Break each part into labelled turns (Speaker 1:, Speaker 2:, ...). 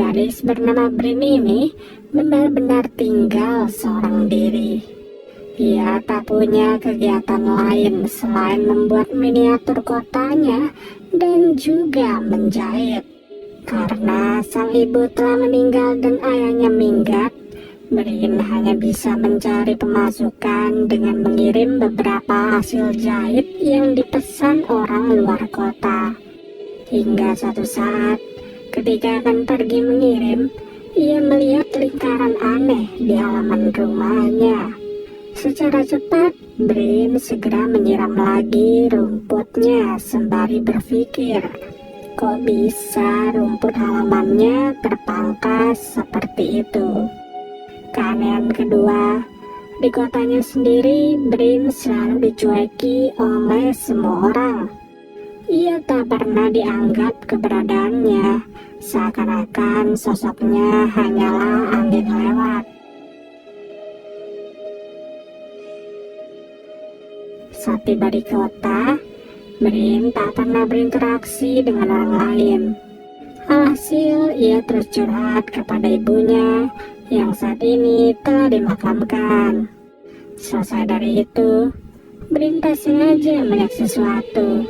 Speaker 1: Gadis bernama Brin ini benar-benar tinggal seorang diri. Ia tak punya kegiatan lain selain membuat miniatur kotanya dan juga menjahit. Karena sang ibu telah meninggal dan ayahnya minggat, Brin hanya bisa mencari pemasukan dengan mengirim beberapa hasil jahit yang dipesan orang luar kota. Hingga suatu saat, ketika akan pergi mengirim, ia melihat lingkaran aneh di halaman rumahnya. Secara cepat, Brin segera menyiram lagi rumputnya sembari berpikir, kok bisa rumput halamannya terpangkas seperti itu. Keanehan kedua, di kotanya sendiri, Brin selalu dicueki oleh semua orang. Ia tak pernah dianggap keberadaannya, seakan-akan sosoknya hanyalah angin lewat. Saat tiba di kota, Brin tak pernah berinteraksi dengan orang lain. Alhasil, ia terus curhat kepada ibunya yang saat ini telah dimakamkan. Selesai dari itu, Brin tak sengaja melihat sesuatu.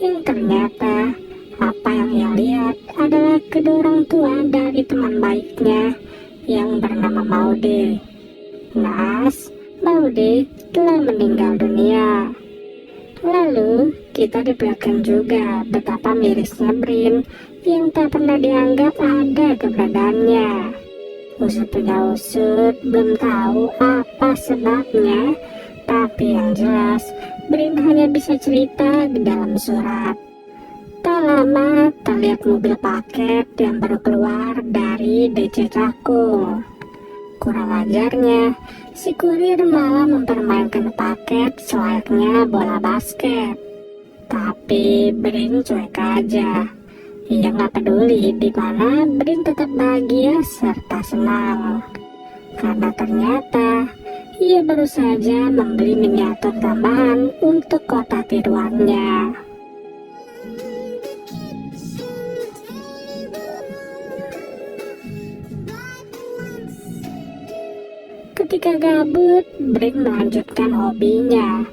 Speaker 1: Yang ternyata, apa yang ia lihat adalah kedua orang tua dari teman baiknya yang bernama Maude. Naas, Maude telah meninggal dunia. Lalu, kita diperlihatkan juga betapa mirisnya Brin yang tak pernah dianggap ada keberadaannya. Usut punya usut, belum tahu apa sebabnya, tapi yang jelas, Brin hanya bisa cerita di dalam surat. Tak lama, terlihat mobil paket yang baru keluar dari DC Cakung. Kurang ajarnya, si kurir malah mempermainkan paket selayaknya bola basket. Tapi Brin cuek aja. Ia nggak peduli di mana Brin tetap bahagia serta senang. Karena ternyata ia baru saja membeli miniatur tambahan untuk kota tiruannya. Ketika gabut, Brin melanjutkan hobinya,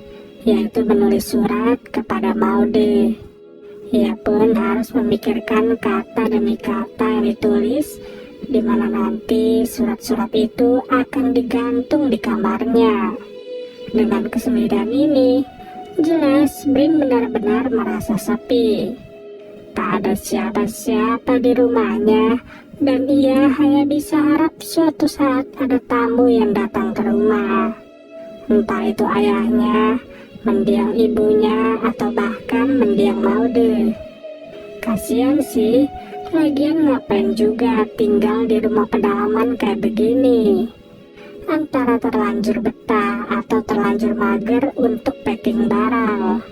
Speaker 1: yaitu menulis surat kepada Maude. Ia pun harus memikirkan kata demi kata yang ditulis, di mana nanti surat-surat itu akan digantung di kamarnya. Dengan kesendirian ini, jelas Brin benar-benar merasa sepi. Tak ada siapa-siapa di rumahnya, dan ia hanya bisa harap suatu saat ada tamu yang datang ke rumah. Entah itu ayahnya, mendiang ibunya, atau bahkan mendiang Maude. Kasian sih, lagian ngapain juga tinggal di rumah pedalaman kayak begini. Antara terlanjur betah atau terlanjur mager untuk packing barang.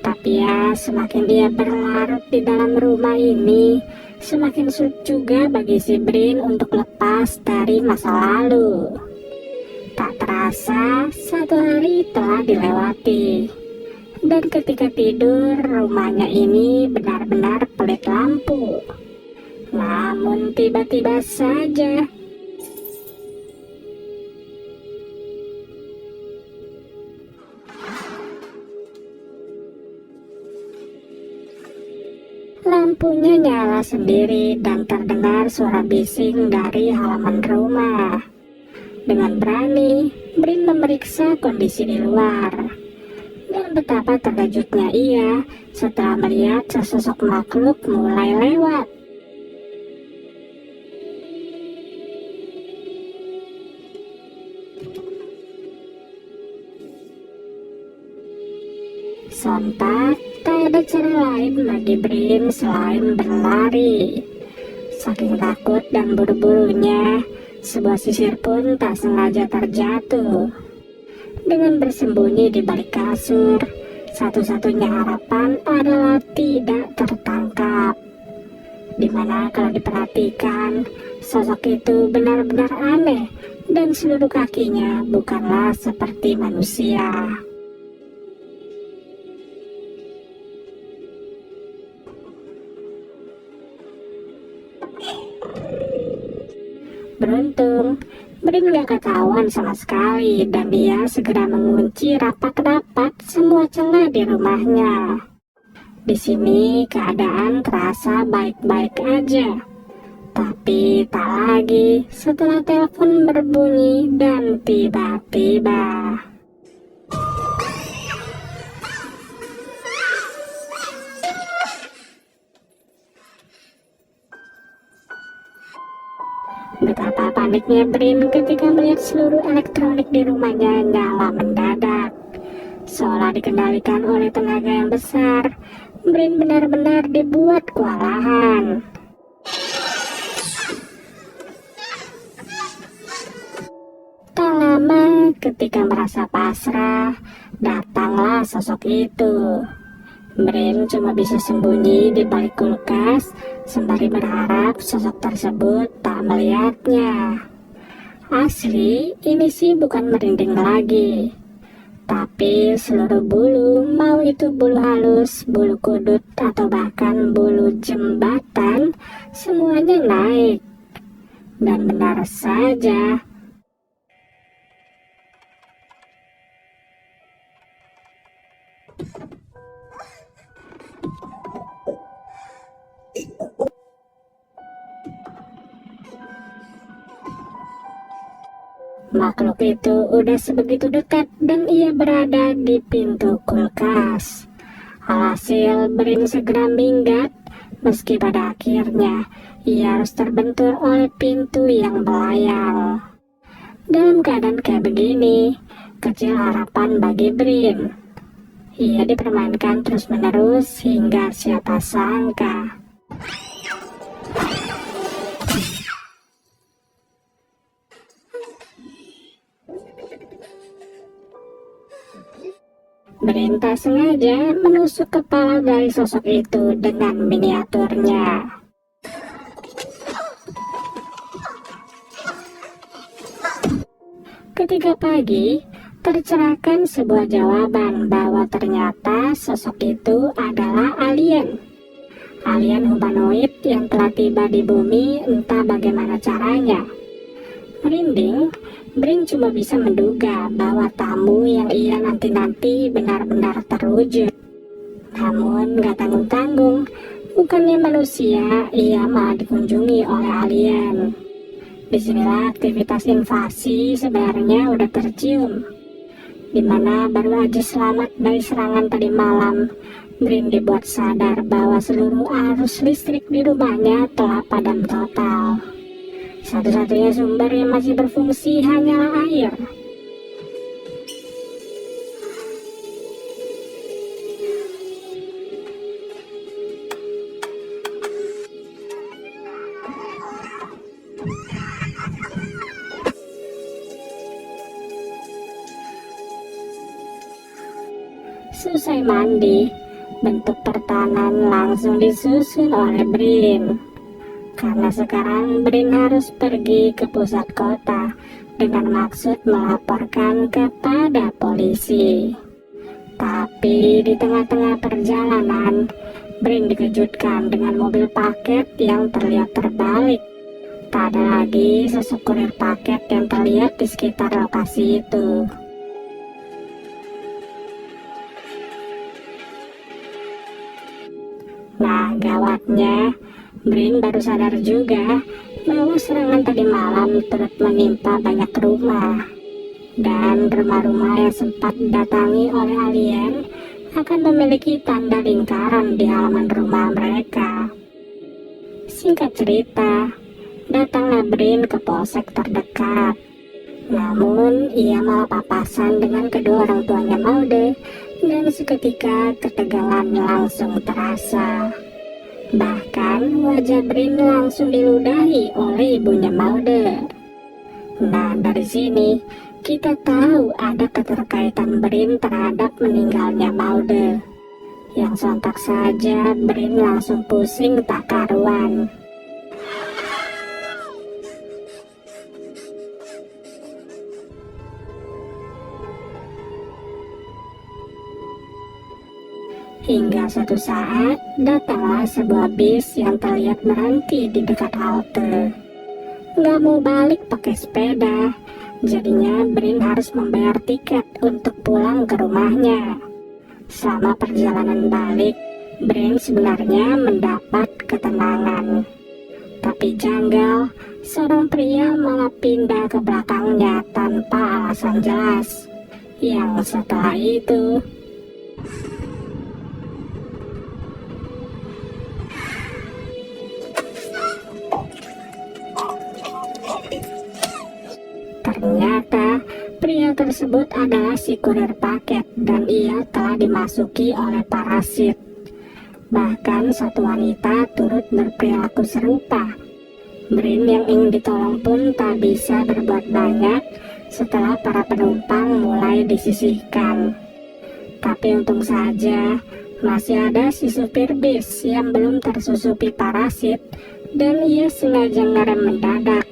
Speaker 1: Tapi ya, semakin dia berlarut di dalam rumah ini, semakin sulit juga bagi si Brin untuk lepas dari masa lalu. Tak terasa, satu hari telah dilewati. Dan ketika tidur, rumahnya ini benar-benar pelit lampu. Namun tiba-tiba saja, lampunya nyala sendiri dan terdengar suara bising dari halaman rumah. Dengan berani, Brin memeriksa kondisi di luar. Dan betapa terkejutnya ia setelah melihat sesosok makhluk mulai lewat. Sontak, tak ada cara lain bagi Brin selain berlari. Saking takut dan buru-burunya, sebuah sisir pun tak sengaja terjatuh. Dengan bersembunyi di balik kasur, satu-satunya harapan adalah tidak tertangkap. Dimana kalau diperhatikan, sosok itu benar-benar aneh dan seluruh kakinya bukanlah seperti manusia. Beruntung, Brin gak ketahuan sama sekali dan dia segera mengunci rapat-rapat semua celah di rumahnya. Di sini keadaan terasa baik-baik aja. Tapi tak lagi setelah telepon berbunyi dan tiba-tiba betapa paniknya Brin ketika melihat seluruh elektronik di rumahnya nyala mendadak. Seolah dikendalikan oleh tenaga yang besar, Brin benar-benar dibuat kewalahan. Tak lama ketika merasa pasrah, datanglah sosok itu. Brin cuma bisa sembunyi di balik kulkas sembari berharap sosok tersebut tak melihatnya. Asli, ini sih bukan merinding lagi, tapi seluruh bulu, mau itu bulu halus, bulu kudut, atau bahkan bulu jembatan, semuanya naik. Dan benar saja, makhluk itu udah sebegitu dekat dan ia berada di pintu kulkas. Alhasil Brin segera minggat, meski pada akhirnya ia harus terbentur oleh pintu yang belayang. Dalam keadaan kayak begini, kecil harapan bagi Brin. Ia dipermainkan terus-menerus hingga siapa sangka Brin tak sengaja menusuk kepala dari sosok itu dengan miniaturnya. Ketika pagi, tercerahkan sebuah jawaban bahwa ternyata sosok itu adalah alien. Alien humanoid yang telah tiba di bumi entah bagaimana caranya. Merinding, Brin cuma bisa menduga bahwa tamu yang ia nanti-nanti benar-benar terwujud. Namun gak tanggung-tanggung, bukannya manusia, ia malah dikunjungi oleh alien. Disinilah aktivitas invasi sebenarnya udah tercium. Dimana baru aja selamat dari serangan tadi malam, Brin dibuat sadar bahwa seluruh arus listrik di rumahnya telah padam total. Satu-satunya sumber yang masih berfungsi hanyalah air. Selesai mandi, bentuk pertahanan langsung disusun oleh Brin. Karena sekarang Brin harus pergi ke pusat kota dengan maksud melaporkan kepada polisi. Tapi di tengah-tengah perjalanan, Brin dikejutkan dengan mobil paket yang terlihat terbalik. Tak ada lagi sosok kurir paket yang terlihat di sekitar lokasi itu. Nah, gawatnya, Brin baru sadar juga bahwa serangan tadi malam turut menimpa banyak rumah. Dan rumah-rumah yang sempat didatangi oleh alien akan memiliki tanda lingkaran di halaman rumah mereka. Singkat cerita, datanglah Brin ke polsek terdekat. Namun, ia malah papasan dengan kedua orang tuanya Maude, dan seketika ketegangan langsung terasa. Bahkan wajah Brin langsung diludahi oleh ibunya Maude. Nah, dari sini kita tahu ada keterkaitan Brin terhadap meninggalnya Maude. Yang sontak saja Brin langsung pusing tak karuan. Hingga suatu saat, datanglah sebuah bis yang terlihat berhenti di dekat halte. nggak mau balik pakai sepeda. Jadinya Brin harus membayar tiket untuk pulang ke rumahnya. Selama perjalanan balik, Brin sebenarnya mendapat ketenangan. Tapi janggal, seorang pria malah pindah ke belakangnya tanpa alasan jelas. Yang setelah itu, ternyata pria tersebut adalah si kurir paket dan ia telah dimasuki oleh parasit. Bahkan satu wanita turut berperilaku serupa. Brin yang ingin ditolong pun tak bisa berbuat banyak setelah para penumpang mulai disisihkan. Tapi untung saja masih ada si supir bis yang belum tersusupi parasit dan ia sengaja ngerem mendadak.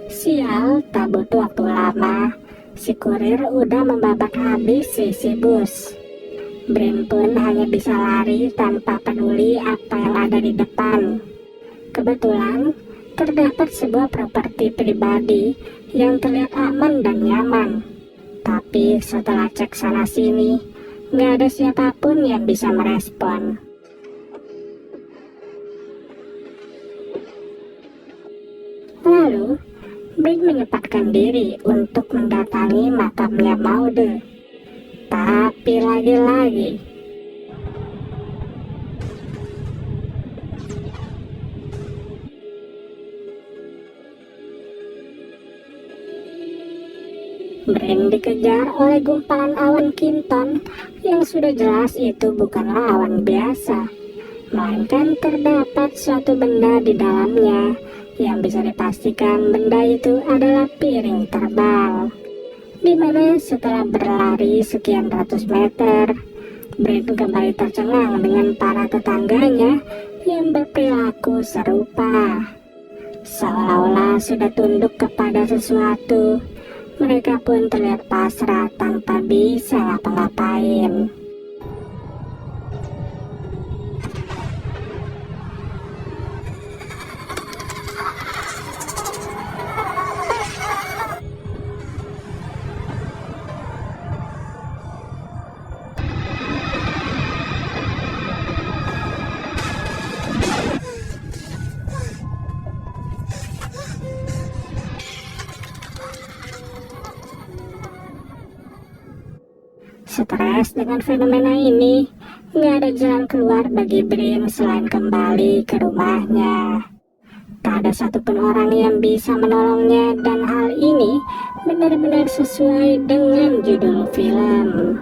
Speaker 1: Sial, tak butuh waktu lama, si kurir udah membabak habis si bus. Brin pun hanya bisa lari tanpa peduli apa yang ada di depan. Kebetulan, terdapat sebuah properti pribadi yang terlihat aman dan nyaman. Tapi setelah cek sana-sini, nggak ada siapapun yang bisa merespon. Lalu, Brin menyempatkan diri untuk mendatangi makamnya Maude. Tapi lagi-lagi, Brin dikejar oleh gumpalan awan kinton yang sudah jelas itu bukanlah awan biasa, melainkan terdapat suatu benda di dalamnya yang bisa dipastikan benda itu adalah piring terbang. Di mana setelah berlari sekian ratus meter, Brin kembali tercengang dengan para tetangganya yang berperilaku serupa. Seolah-olah sudah tunduk kepada sesuatu, mereka pun terlihat pasrah tanpa bisa ngapa-ngapain. Stres dengan fenomena ini, nggak ada jalan keluar bagi Brin selain kembali ke rumahnya. Tak ada satupun orang yang bisa menolongnya dan hal ini benar-benar sesuai dengan judul film.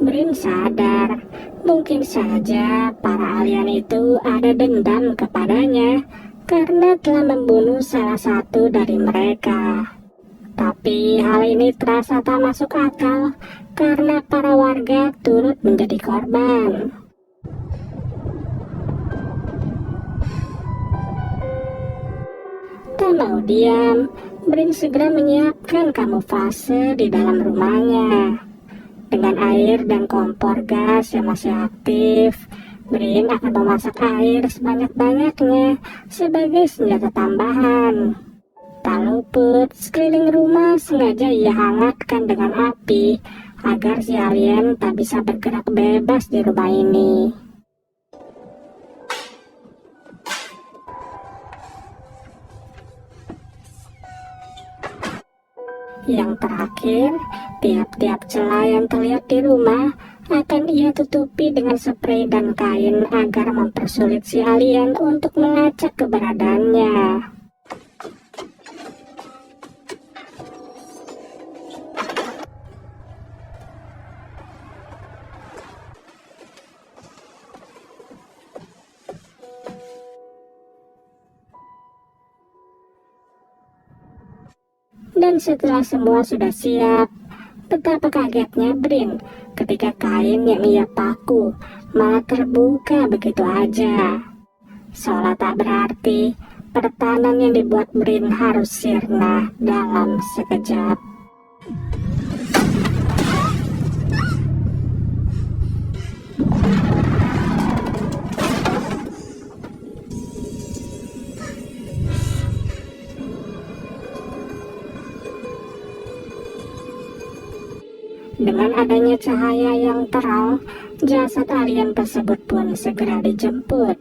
Speaker 1: Brin sadar, mungkin saja para alien itu ada dendam kepadanya karena telah membunuh salah satu dari mereka. Tapi hal ini terasa tak masuk akal karena para warga turut menjadi korban. Tak mau diam, Brin segera menyiapkan kamuflase di dalam rumahnya. Dengan air dan kompor gas yang masih aktif, Brin akan memasak air sebanyak-banyaknya sebagai senjata tambahan. Tak luput, sekeliling rumah sengaja ia hangatkan dengan api agar si alien tak bisa bergerak bebas di rumah ini. Yang terakhir, tiap-tiap celah yang terlihat di rumah akan ia tutupi dengan spray dan kain agar mempersulit si alien untuk melacak keberadaannya. Dan setelah semua sudah siap, betapa kagetnya Brin ketika kain yang ia paku malah terbuka begitu aja. Seolah tak berarti, pertahanan yang dibuat Brin harus sirna dalam sekejap. Dengan adanya cahaya yang terang, jasad alien tersebut pun segera dijemput.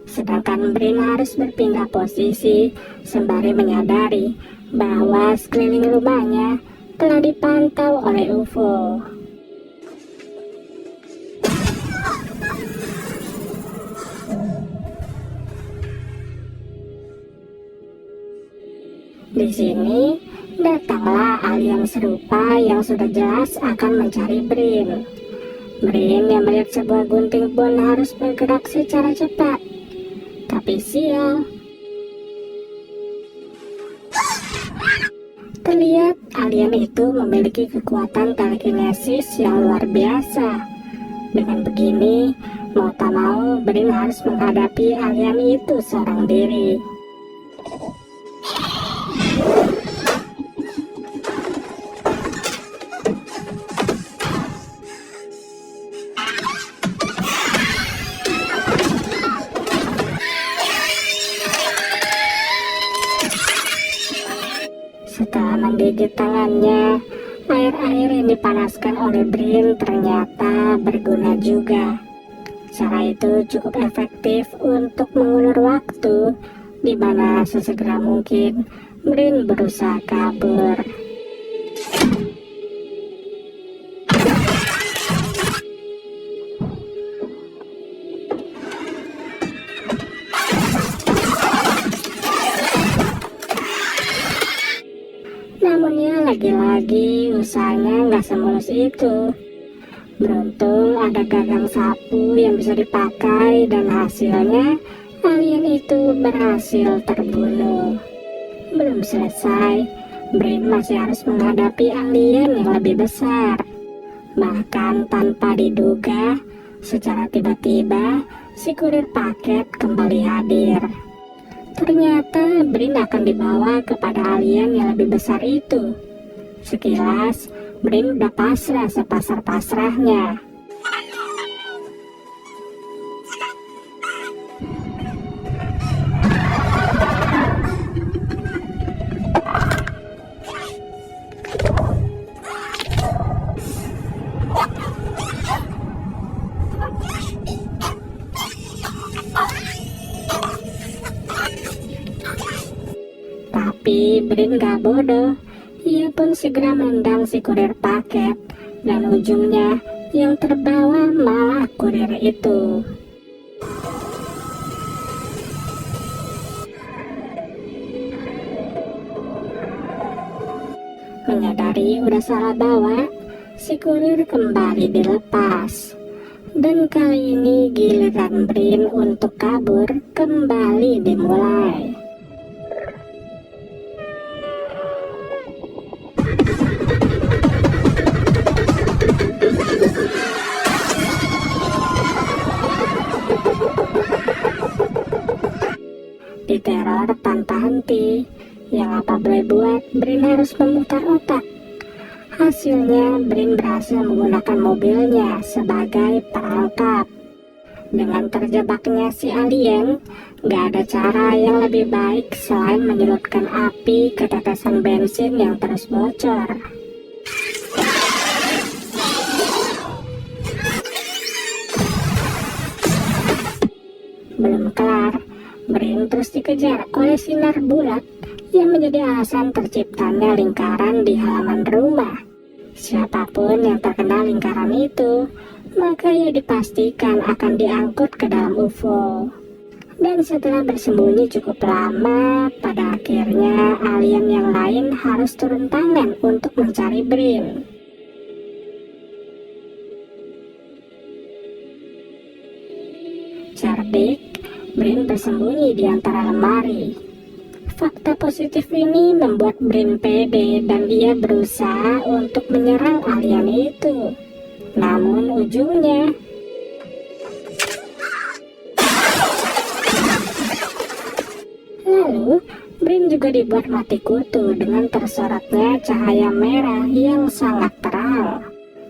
Speaker 1: Sedangkan Brin harus berpindah posisi sembari menyadari bahwa sekeliling rumahnya telah dipantau oleh UFO. Di sini datanglah alien serupa yang sudah jelas akan mencari Brin. Brin yang melihat sebuah gunting pun harus bergerak secara cepat. Tapi sial, terlihat alien itu memiliki kekuatan telekinesis yang luar biasa. Dengan begini, mau tak mau Brin harus menghadapi alien itu seorang diri. Setelah menggigit tangannya, air-air yang dipanaskan oleh Brin ternyata berguna juga. Cara itu cukup efektif untuk mengulur waktu, di mana sesegera mungkin Brin berusaha kabur. Namun ya lagi-lagi usahanya nggak semulus itu. Beruntung ada gagang sapu yang bisa dipakai dan hasilnya alien itu berhasil terbunuh. Belum selesai, Brin masih harus menghadapi alien yang lebih besar. Bahkan tanpa diduga, secara tiba-tiba si kurir paket kembali hadir. Ternyata Brin akan dibawa kepada alien yang lebih besar itu. Sekilas, Brin udah pasrah sepasrah-pasrahnya. Tapi Brin gak bodoh, ia pun segera menendang si kurir paket, dan ujungnya yang terbawa malah kurir itu. Menyadari udah salah bawa, si kurir kembali dilepas. Dan kali ini giliran Brin untuk kabur kembali dimulai. Diteror tanpa henti, yang apa boleh buat, Brin harus memutar otak. Hasilnya, Brin berhasil menggunakan mobilnya sebagai perangkap. Dengan terjebaknya si alien, gak ada cara yang lebih baik selain menyelutkan api ke tetesan bensin yang terus bocor. Belum kelar, Brin terus dikejar oleh sinar bulat yang menjadi alasan terciptanya lingkaran di halaman rumah. Siapapun yang terkena lingkaran itu, maka ia dipastikan akan diangkut ke dalam UFO. Dan setelah bersembunyi cukup lama, pada akhirnya alien yang lain harus turun tangan untuk mencari Brin. Cerdik, Brin bersembunyi di antara lemari. Fakta positif ini membuat Brin pede dan ia berusaha untuk menyerang alien itu. Namun ujungnya lalu Brin juga dibuat mati kutu dengan tersorotnya cahaya merah yang sangat terang.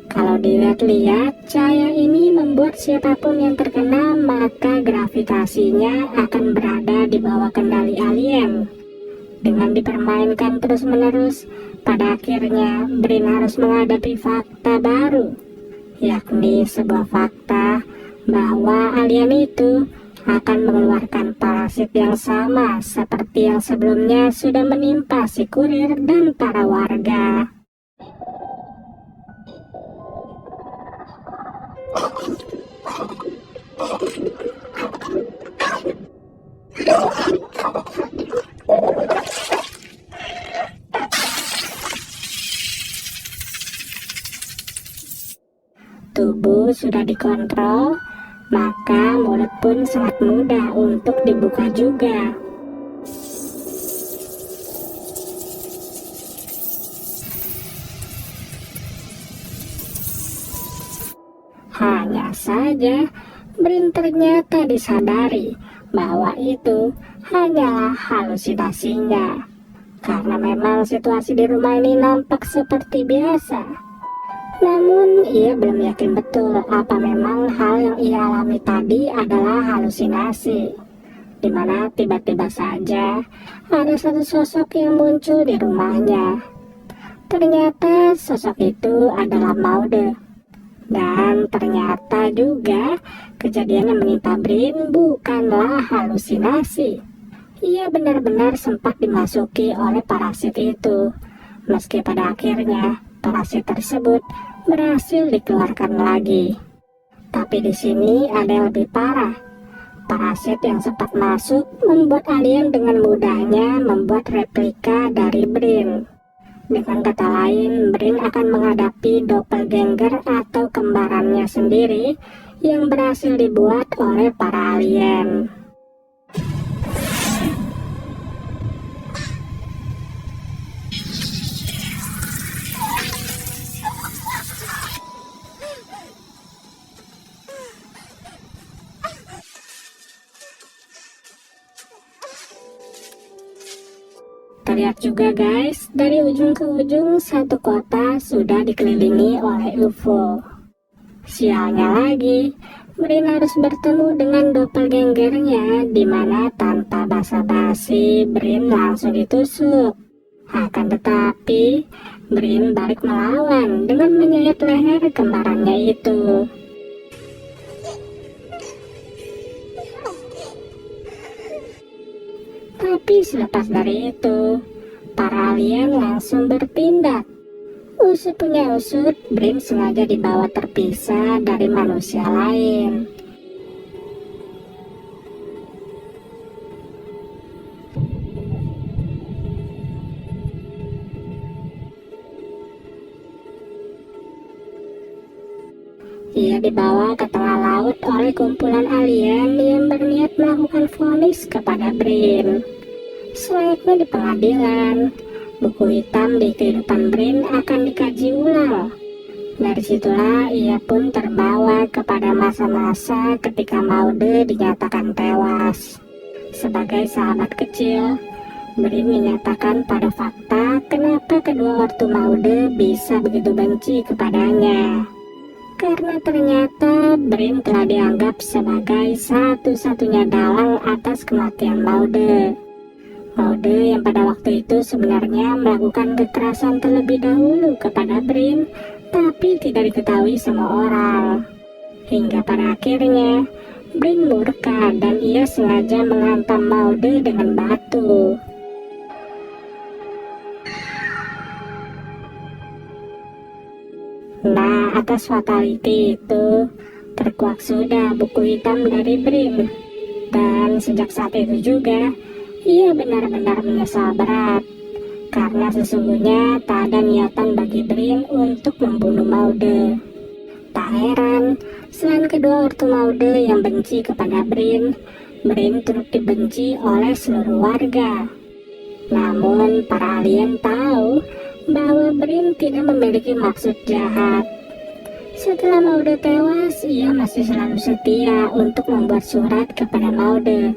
Speaker 1: Kalau dilihat-lihat, cahaya ini membuat siapapun yang terkena maka gravitasinya akan berada di bawah kendali alien. Dengan dipermainkan terus-menerus, pada akhirnya Brin harus menghadapi fakta baru, yakni sebuah fakta bahwa alien itu akan mengeluarkan parasit yang sama seperti yang sebelumnya sudah menimpa si kurir dan para warga. Tubuh sudah dikontrol, maka mulut pun sangat mudah untuk dibuka juga. Hanya saja, Brin ternyata disadari bahwa itu hanyalah halusinasinya. Karena memang situasi di rumah ini nampak seperti biasa. Namun, ia belum yakin betul apa memang hal yang ia alami tadi adalah halusinasi. Di mana tiba-tiba saja ada satu sosok yang muncul di rumahnya. Ternyata sosok itu adalah Maude. Dan ternyata juga kejadian yang menimpa Brin bukanlah halusinasi. Ia benar-benar sempat dimasuki oleh parasit itu. Meski pada akhirnya parasit tersebut berhasil dikeluarkan lagi. Tapi di sini ada yang lebih parah. Parasit yang sempat masuk membuat alien dengan mudahnya membuat replika dari Brin. Dengan kata lain, Brin akan menghadapi doppelganger atau kembarannya sendiri yang berhasil dibuat oleh para alien. Terlihat juga guys, dari ujung ke ujung satu kota sudah dikelilingi oleh UFO. Sialnya lagi, Brin harus bertemu dengan doppelgangernya, di mana tanpa basa-basi Brin langsung ditusuk. Akan tetapi, Brin balik melawan dengan menyayat leher kembarannya itu. Tapi selepas dari itu, para alien langsung bertindak. Usut punya usut, Brin sengaja dibawa terpisah dari manusia lain. Ia dibawa ke tengah laut oleh kumpulan alien yang berniat melakukan vonis kepada Brin. Selayaknya di pengadilan, buku hitam di kehidupan Brin akan dikaji ulang. Dari situlah ia pun terbawa kepada masa-masa ketika Maude dinyatakan tewas. Sebagai sahabat kecil, Brin menyatakan pada fakta kenapa kedua ortu Maude bisa begitu benci kepadanya. Karena ternyata Brin telah dianggap sebagai satu-satunya dalang atas kematian Maude. Maude yang pada waktu itu sebenarnya melakukan kekerasan terlebih dahulu kepada Brin, tapi tidak diketahui sama orang. Hingga pada akhirnya, Brin murka dan ia sengaja menghantam Maude dengan batu. Nah, atas fatality itu, terkuak sudah buku hitam dari Brin. Dan sejak saat itu juga, ia benar-benar menyesal berat. Karena sesungguhnya tak ada niatan bagi Brin untuk membunuh Maude. Tak heran, selain kedua ortu Maude yang benci kepada Brin, Brin turut dibenci oleh seluruh warga. Namun, para alien tahu bahwa Brin tidak memiliki maksud jahat. Setelah Maude tewas, ia masih selalu setia untuk membuat surat kepada Maude,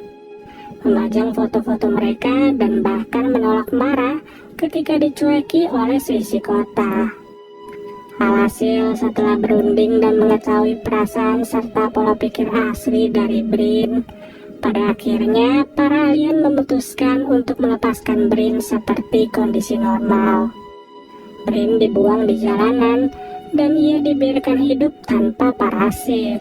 Speaker 1: memajang foto-foto mereka dan bahkan menolak marah ketika dicueki oleh seisi kota. Alhasil, setelah berunding dan mengetahui perasaan serta pola pikir asli dari Brin, pada akhirnya para alien memutuskan untuk melepaskan Brin seperti kondisi normal. Brin dibuang di jalanan dan ia dibiarkan hidup tanpa parasit.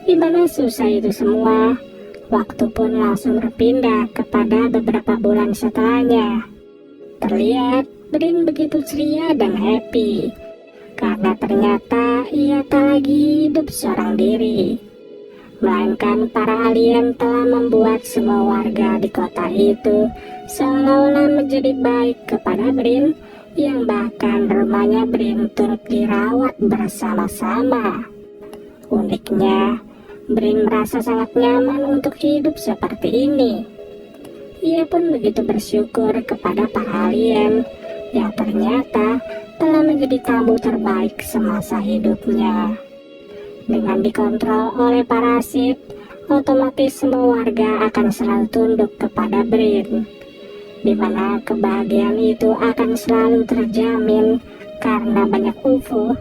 Speaker 1: Di mana susah itu semua, waktu pun langsung berpindah kepada beberapa bulan setelahnya. Terlihat Brin begitu ceria dan happy, karena ternyata ia tak lagi hidup seorang diri, melainkan para alien telah membuat semua warga di kota itu seolah-olah menjadi baik kepada Brin, yang bahkan rumahnya Brin turut dirawat bersama-sama. Uniknya, Brin merasa sangat nyaman untuk hidup seperti ini. Ia pun begitu bersyukur kepada para alien yang ternyata telah menjadi tamu terbaik semasa hidupnya. Dengan dikontrol oleh parasit, otomatis semua warga akan selalu tunduk kepada Brin, di mana kebahagiaan itu akan selalu terjamin karena banyak UFO